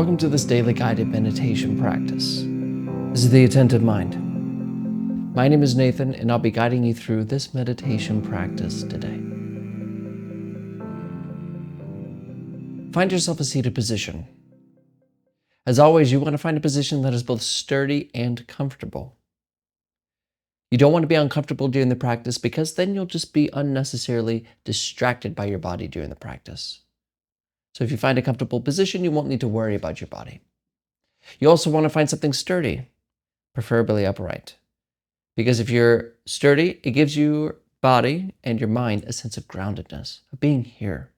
Welcome to this daily guided meditation practice. This is the Attentive Mind. My name is Nathan, and I'll be guiding you through this meditation practice today. Find yourself a seated position. As always, you want to find a position that is both sturdy and comfortable. You don't want to be uncomfortable during the practice because then you'll just be unnecessarily distracted by your body during the practice. So if you find a comfortable position, you won't need to worry about your body. You also want to find something sturdy, preferably upright. Because if you're sturdy, it gives your body and your mind a sense of groundedness, of being here.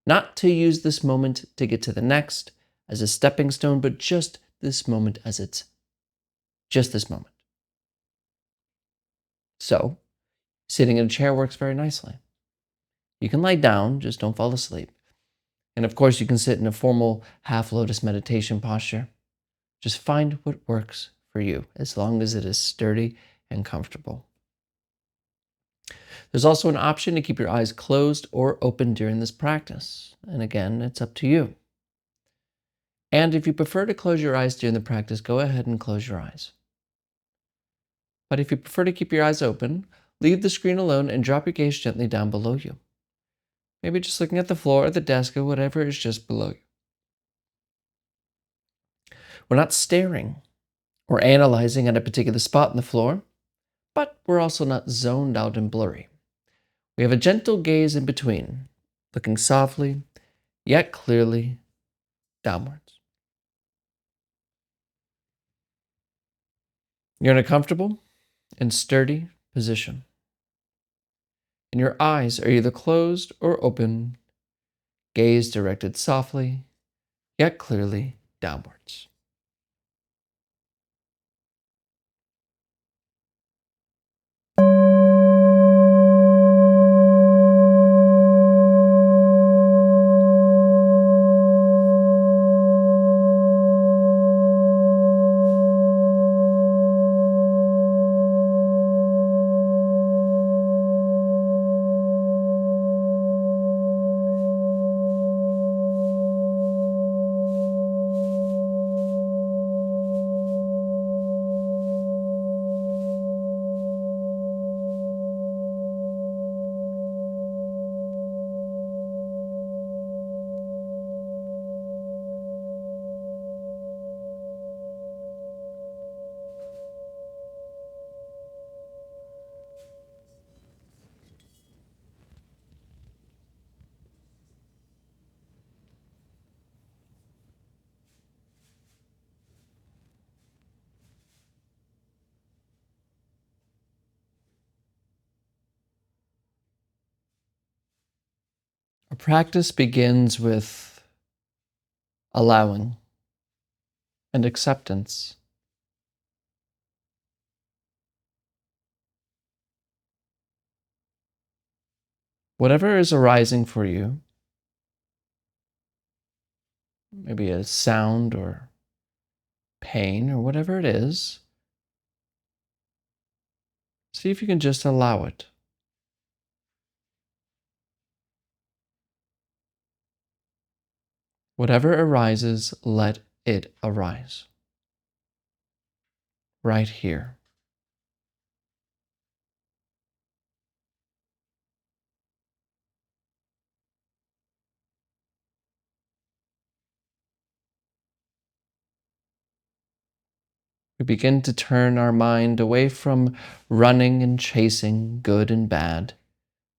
Not to use this moment to get to the next as a stepping stone, but just this moment as it's just this moment. So, sitting in a chair works very nicely. You can lie down, just don't fall asleep. And of course, you can sit in a formal half lotus meditation posture. Just find what works for you, as long as it is sturdy and comfortable. There's also an option to keep your eyes closed or open during this practice. And again, it's up to you. And if you prefer to close your eyes during the practice, go ahead and close your eyes. But if you prefer to keep your eyes open, leave the screen alone and drop your gaze gently down below you. Maybe just looking at the floor or the desk or whatever is just below you. We're not staring or analyzing at a particular spot in the floor, but we're also not zoned out and blurry. We have a gentle gaze in between, looking softly, yet clearly, downwards. You're in a comfortable and sturdy position. And your eyes are either closed or open, gaze directed softly, yet clearly, downwards. Our practice begins with allowing and acceptance. Whatever is arising for you, maybe a sound or pain or whatever it is, see if you can just allow it. Whatever arises, let it arise. Right here. We begin to turn our mind away from running and chasing good and bad,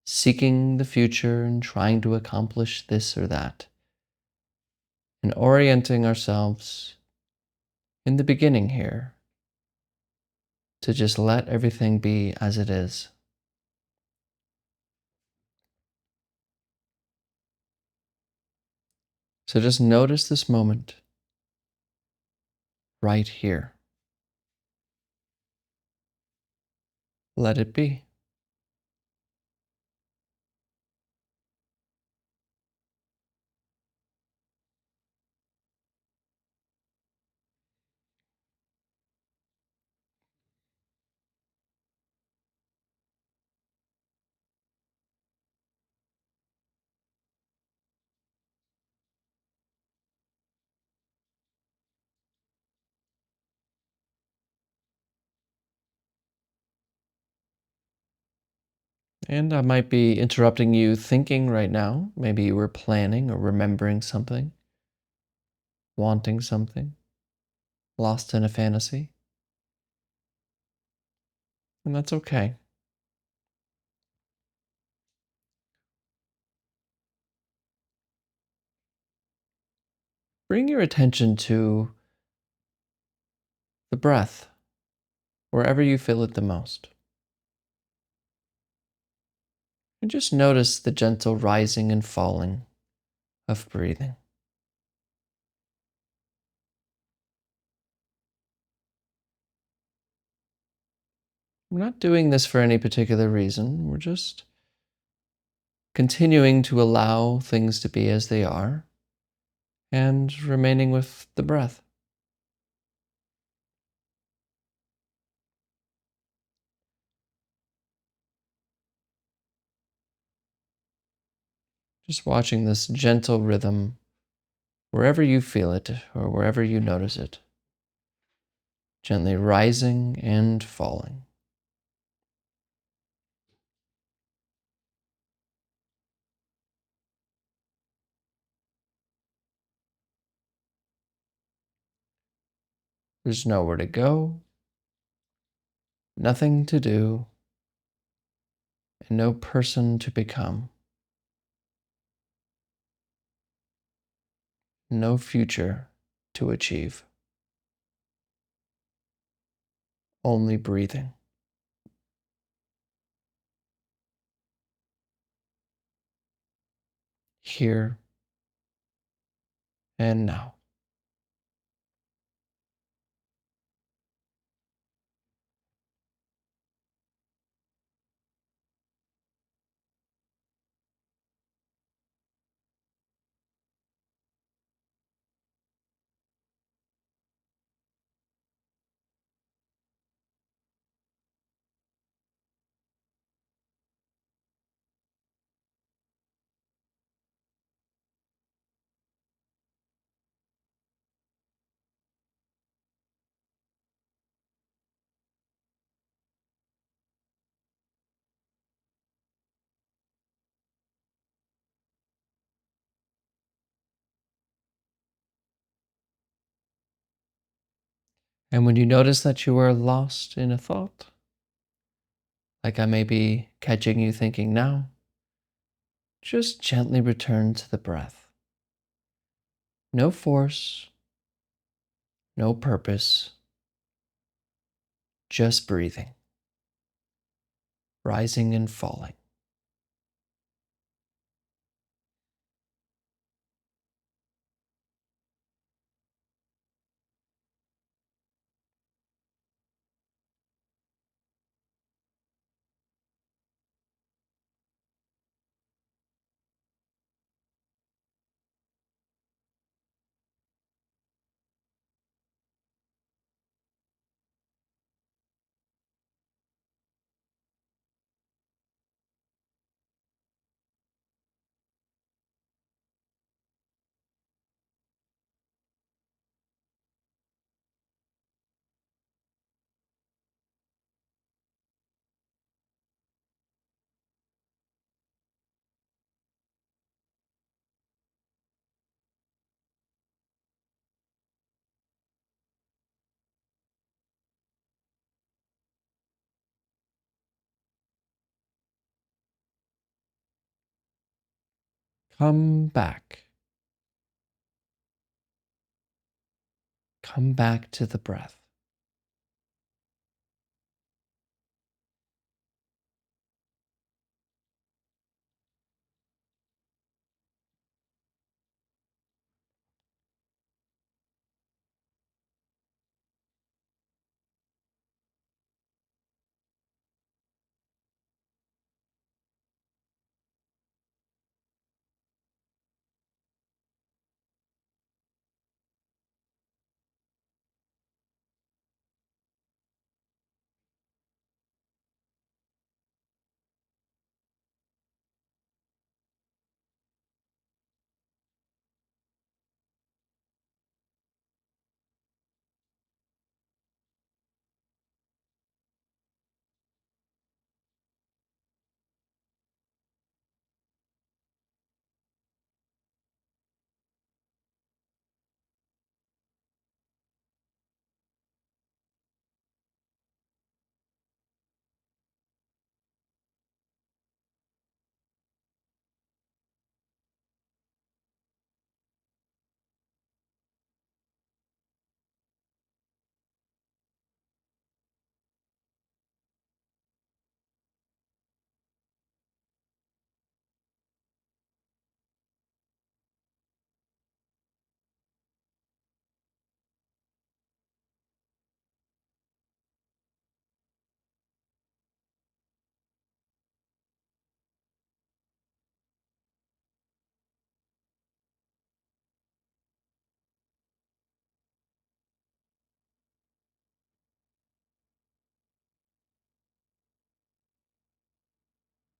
seeking the future and trying to accomplish this or that, and orienting ourselves in the beginning here to just let everything be as it is. So just notice this moment right here. Let it be. And I might be interrupting you thinking right now. Maybe you were planning or remembering something, wanting something, lost in a fantasy. And that's okay. Bring your attention to the breath, wherever you feel it the most. And just notice the gentle rising and falling of breathing. We're not doing this for any particular reason. We're just continuing to allow things to be as they are and remaining with the breath. Just watching this gentle rhythm wherever you feel it or wherever you notice it, gently rising and falling. There's nowhere to go, nothing to do, and no person to become, no future to achieve, only breathing. Here and now. And when you notice that you are lost in a thought, like I may be catching you thinking now, just gently return to the breath. No force, no purpose, just breathing, rising and falling. Come back. Come back to the breath.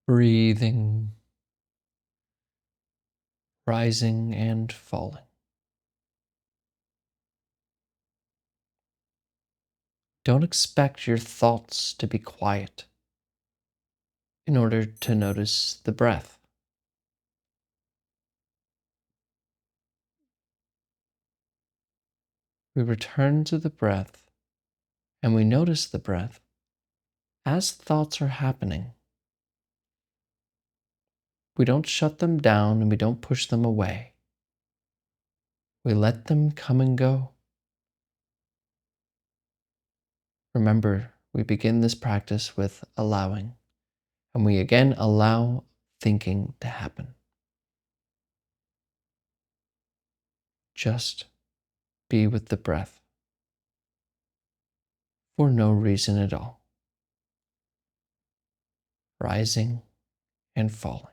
breathing, rising and falling. Don't expect your thoughts to be quiet in order to notice the breath. We return to the breath and we notice the breath as thoughts are happening. We don't shut them down and we don't push them away. We let them come and go. Remember, we begin this practice with allowing, and we again allow thinking to happen. Just be with the breath for no reason at all, rising and falling.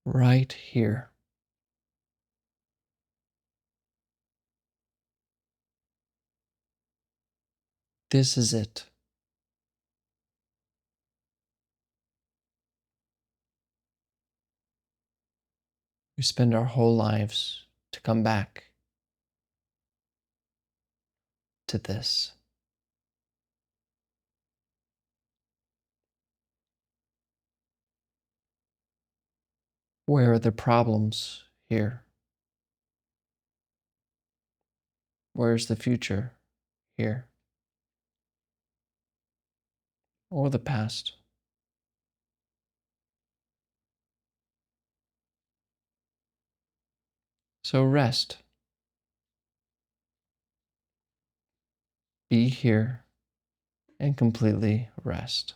Right here. This is it. We spend our whole lives to come back to this. Where are the problems here? Where's the future here? Or the past? So rest. Be here and completely rest.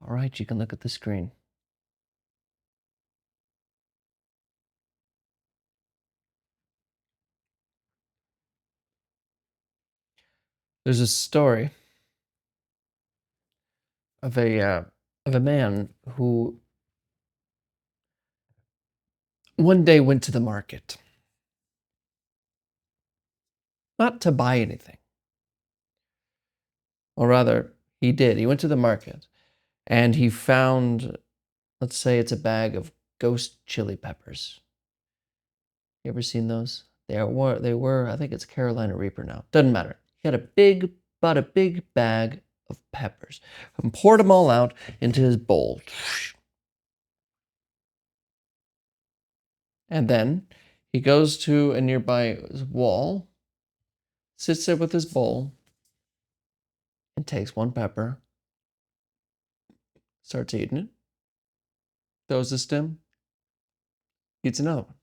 All right, you can look at the screen. There's a story of a man who one day went to the market, not to buy anything, or rather, he did. He went to the market and he found, let's say it's a bag of ghost chili peppers. You ever seen those? They were, I think it's Carolina Reaper now. Doesn't matter. He had about a big bag of peppers and poured them all out into his bowl. And then he goes to a nearby wall, sits there with his bowl, and takes one pepper, starts eating it, throws the stem, eats another one,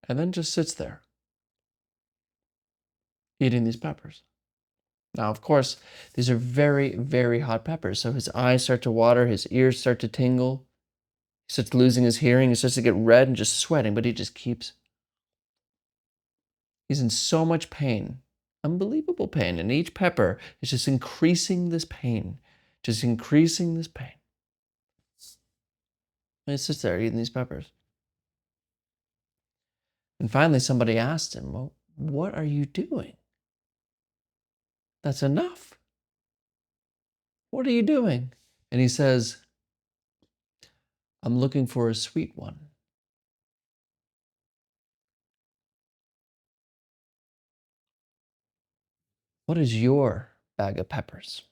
and then just sits there eating these peppers. Now, of course, these are very, very hot peppers, so his eyes start to water, his ears start to tingle, he starts losing his hearing, he starts to get red and just sweating, but he just keeps. He's in so much pain, unbelievable pain, and each pepper is just increasing this pain, just increasing this pain. And he sits there eating these peppers. And finally, somebody asked him, "Well, what are you doing? That's enough. What are you doing?" And he says, "I'm looking for a sweet one." What is your bag of peppers?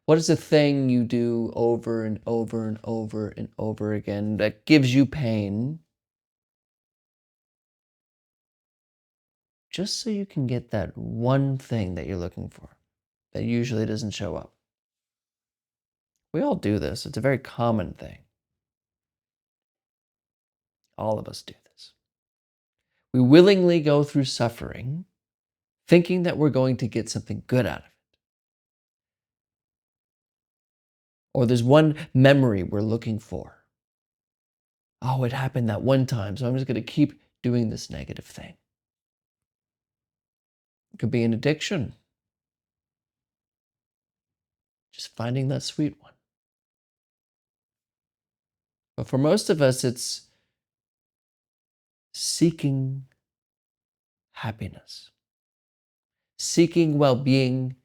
What is the thing you do over and over and over and over again that gives you pain just so you can get that one thing that you're looking for that usually doesn't show up? We all do this. It's a very common thing. All of us do this. We willingly go through suffering thinking that we're going to get something good out of it. Or there's one memory we're looking for. Oh, it happened that one time, so I'm just going to keep doing this negative thing. It could be an addiction. Just finding that sweet one. But for most of us, it's seeking happiness, seeking well being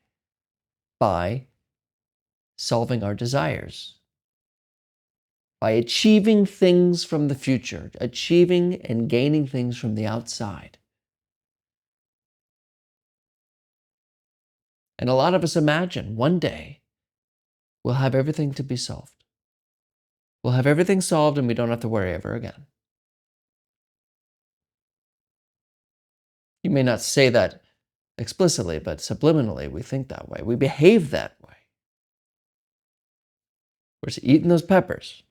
by solving our desires, by achieving things from the future, achieving and gaining things from the outside. And a lot of us imagine one day we'll have everything to be solved. we'll have everything solved and we don't have to worry ever again. You may not say that explicitly, but subliminally, we think that way. We behave that way. We're just eating those peppers.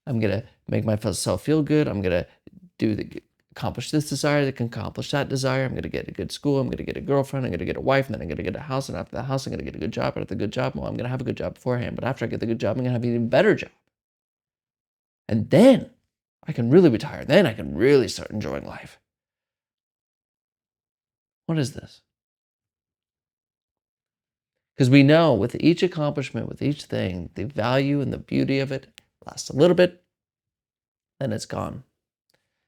I'm going to make myself feel good. I'm going to accomplish this desire that can accomplish that desire. I'm going to get a good school. I'm going to get a girlfriend. I'm going to get a wife. And then I'm going to get a house. And after the house, I'm going to get a good job. And after the good job, well, I'm going to have a good job beforehand. But after I get the good job, I'm going to have an even better job. And then I can really retire. Then I can really start enjoying life. What is this? Because we know with each accomplishment, with each thing, the value and the beauty of it lasts a little bit, then it's gone.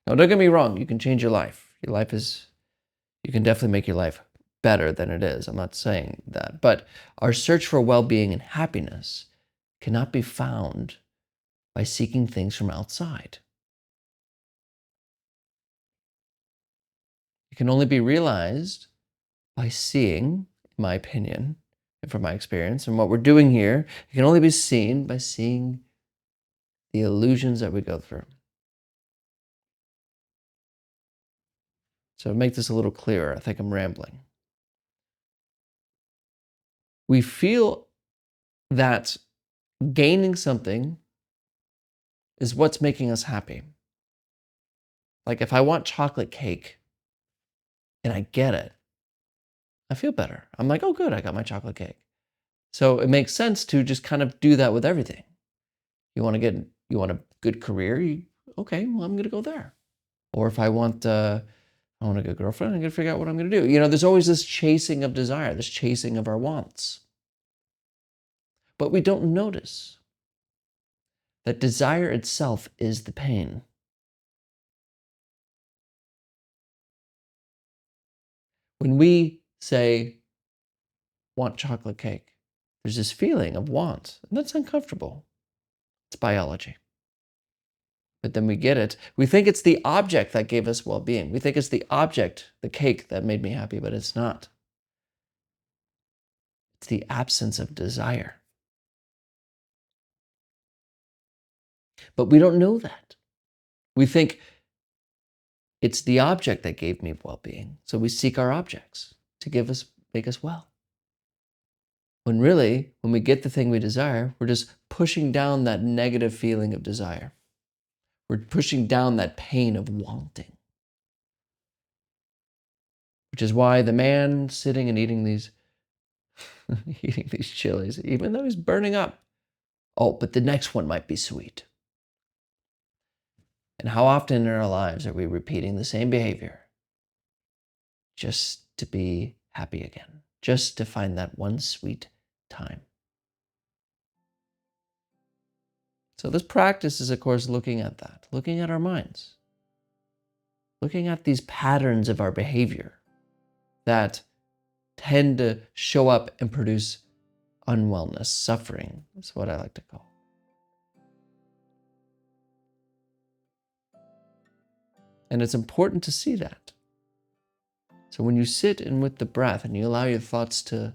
Now, don't get me wrong, you can change your life. You can definitely make your life better than it is. I'm not saying that. But our search for well-being and happiness cannot be found by seeking things from outside. It can only be realized by seeing, in my opinion, and from my experience, and what we're doing here, it can only be seen by seeing the illusions that we go through. So to make this a little clearer, I think I'm rambling. We feel that gaining something is what's making us happy. Like if I want chocolate cake and I get it, I feel better. I'm like, oh good, I got my chocolate cake. So it makes sense to just kind of do that with everything. You want a good career, okay, well, I'm gonna go there. Or if I want a good girlfriend, I'm gonna figure out what I'm gonna do. There's always this chasing of desire, this chasing of our wants. But we don't notice that desire itself is the pain. When we say, want chocolate cake, there's this feeling of want, and that's uncomfortable. It's biology. But then we get it. We think it's the object that gave us well-being. We think it's the object, the cake, that made me happy, but it's not. It's the absence of desire. But we don't know that. We think it's the object that gave me well-being. So we seek our objects to make us well. When really, when we get the thing we desire, we're just pushing down that negative feeling of desire. We're pushing down that pain of wanting. Which is why the man sitting and eating these chilies, even though he's burning up, oh, but the next one might be sweet. And how often in our lives are we repeating the same behavior just to be happy again, just to find that one sweet time? So this practice is, of course, looking at that, looking at our minds, looking at these patterns of our behavior that tend to show up and produce unwellness, suffering, is what I like to call. And it's important to see that. So when you sit and with the breath and you allow your thoughts to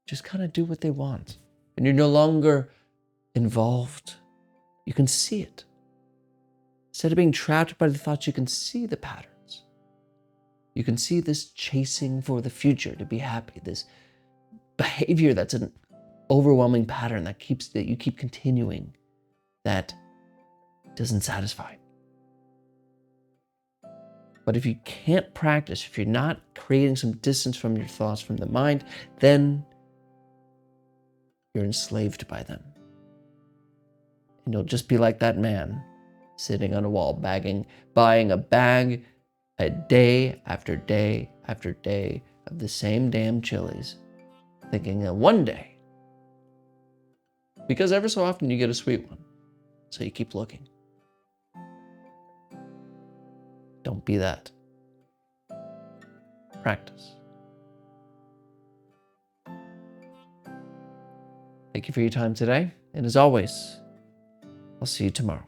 just kind of do what they want, and you're no longer involved, you can see it. Instead of being trapped by the thoughts, you can see the patterns. You can see this chasing for the future to be happy, this behavior that's an overwhelming pattern that you keep continuing, that doesn't satisfy. But if you can't practice, if you're not creating some distance from your thoughts, from the mind, then you're enslaved by them. And you'll just be like that man sitting on a wall, buying a bag a day after day after day of the same damn chilies, thinking that one day, because ever so often you get a sweet one, so you keep looking. Don't be that. Practice. Thank you for your time today, and as always, I'll see you tomorrow.